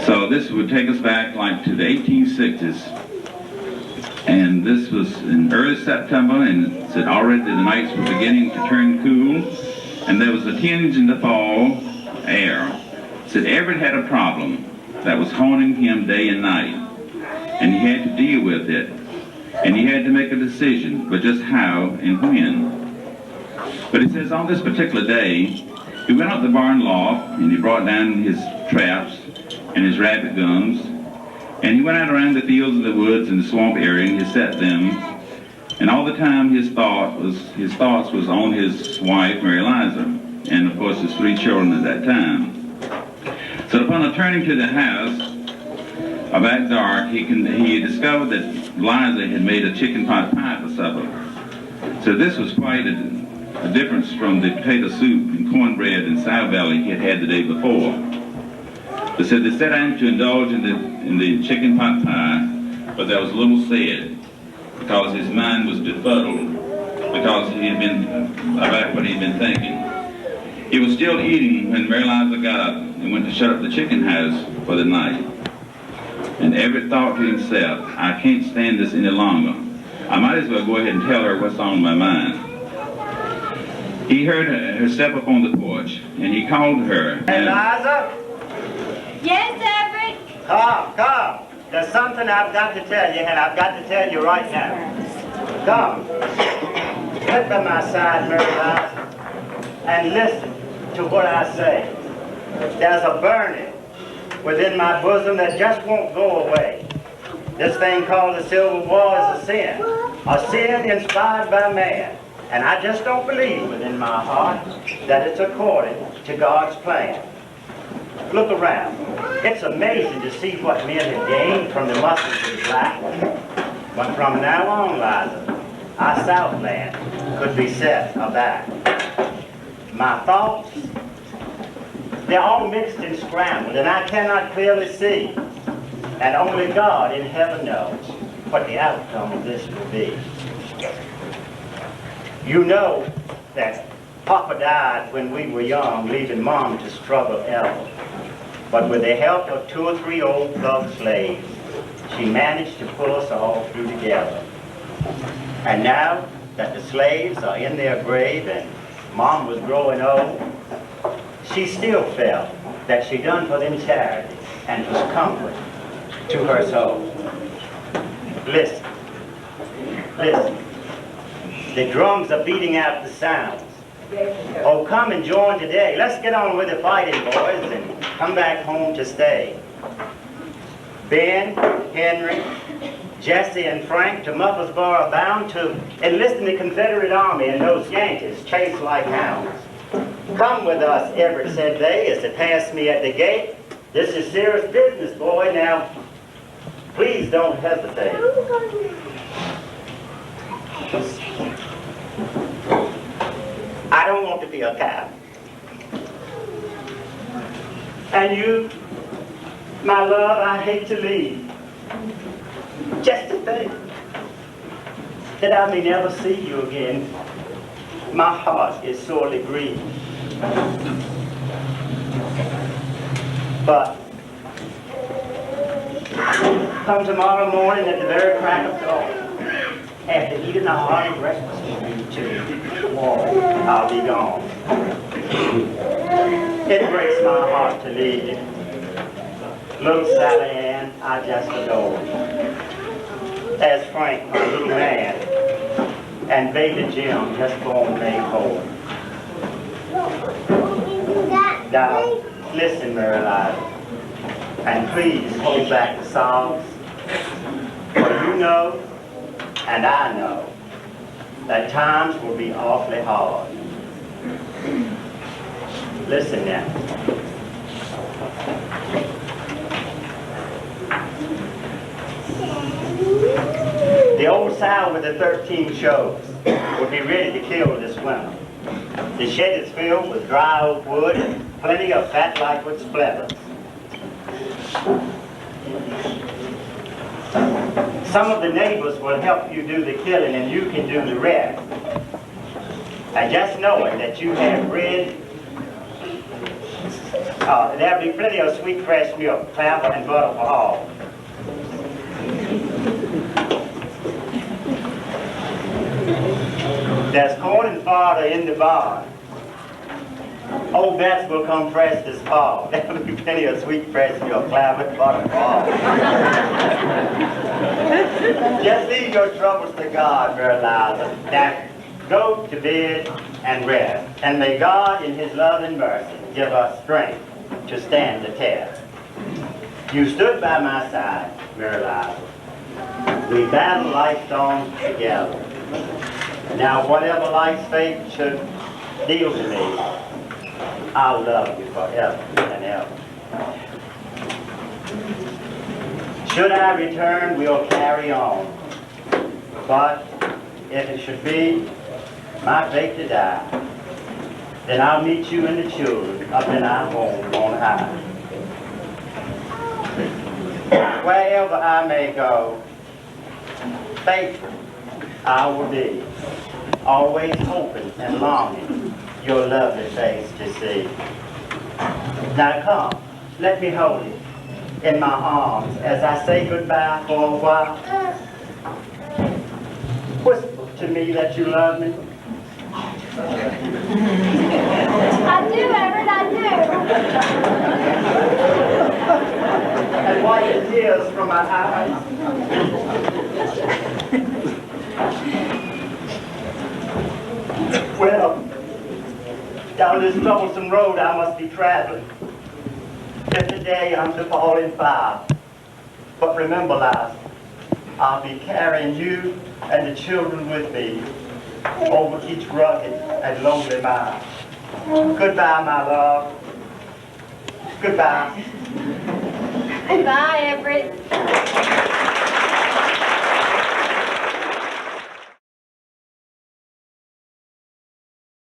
So this would take us back like to the 1860s. And this was in early September, and it said already the nights were beginning to turn cool, and there was a tinge in the fall air. It said Everett had a problem that was haunting him day and night, and he had to deal with it, and he had to make a decision, but just how and when. But it says on this particular day, he went out the barn loft, and he brought down his traps and his rabbit guns, and he went out around the fields and the woods and the swamp area, and he set them. And all the time his thoughts was on his wife, Mary Eliza, and of course his 3 children at that time. So upon returning to the house, about dark, he discovered that Eliza had made a chicken pot pie for supper. So this was quite a difference from the potato soup and cornbread and sow belly he had had the day before. They said they sat down to indulge in the chicken pot pie, but there was little said, because his mind was befuddled, because he had been about what he had been thinking. He was still eating when Mary Eliza got up and went to shut up the chicken house for the night. And Everett thought to himself, I can't stand this any longer. I might as well go ahead and tell her what's on my mind. He heard her step up on the porch, and he called her. Eliza? Yes, Everett? Come. There's something I've got to tell you, and I've got to tell you right now. Come. Sit by my side, Mary Eliza, and listen to what I say. There's a burning within my bosom that just won't go away. This thing called the Civil War is a sin inspired by man. And I just don't believe within my heart that it's according to God's plan. Look around. It's amazing to see what men have gained from the muscles of black. But from now on, Liza, our Southland could be set aback. My thoughts, they're all mixed and scrambled, and I cannot clearly see. And only God in heaven knows what the outcome of this will be. You know that Papa died when we were young, leaving Mom to struggle ever. But with the help of 2 or 3 old thug slaves, she managed to pull us all through together. And now that the slaves are in their grave and Mom was growing old, she still felt that she done for them charity and was comfort to her soul. Listen. The drums are beating out the sounds. Oh, come and join today. Let's get on with the fighting, boys, and come back home to stay. Ben, Henry, Jesse, and Frank to Muffinsboro are bound to enlist in the Confederate Army, and those Yankees chase like hounds. Come with us, Everett, said they, as they passed me at the gate. This is serious business, boy. Now, please don't hesitate. I don't want to be a coward. And you, my love, I hate to leave. Just to think that I may never see you again. My heart is sorely grieved. But come tomorrow morning at the very crack of dawn, after eating a hearty breakfast with you too, I'll be gone. It breaks my heart to leave you. Little Sally Ann, I just adore you. As Frank, my little man, and baby Jim, just born May 4th. Now, listen, Mary Eliza, and please hold back the sobs, for you know, and I know, that times will be awfully hard. Listen now. The old sow with the 13 shows will be ready to kill this winter. The shed is filled with dry oak wood and plenty of fat lightwood splinters. Some of the neighbors will help you do the killing and you can do the rest. And just knowing that you have bread There'll be plenty of sweet fresh milk, clabber, and butter for all. There's corn and fodder in the barn. Old Bets will come fresh this fall. There'll be plenty of sweet fresh milk, clabber, and butter for all. Just leave your troubles to God, Mary Eliza. Now, go to bed and rest. And may God, in His love and mercy, give us strength to stand the test. You stood by my side, Mary Eliza. We battled life storms together. Now, whatever life's fate should deal to me, I'll love you forever and ever. Should I return, we'll carry on. But if it should be my fate to die, then I'll meet you and the children up in our home on high. Wherever I may go, faithful I will be, always hoping and longing your lovely face to see. Now come, let me hold you in my arms as I say goodbye for a while. Whisper to me that you love me. I do, Everett, I do. And wipe the tears from my eyes. Well, down this troublesome road I must be traveling. If today I'm to fall in fire. But remember, lass, I'll be carrying you and the children with me over each rugged and lonely mile. Goodbye, my love. Goodbye. Goodbye, Everett.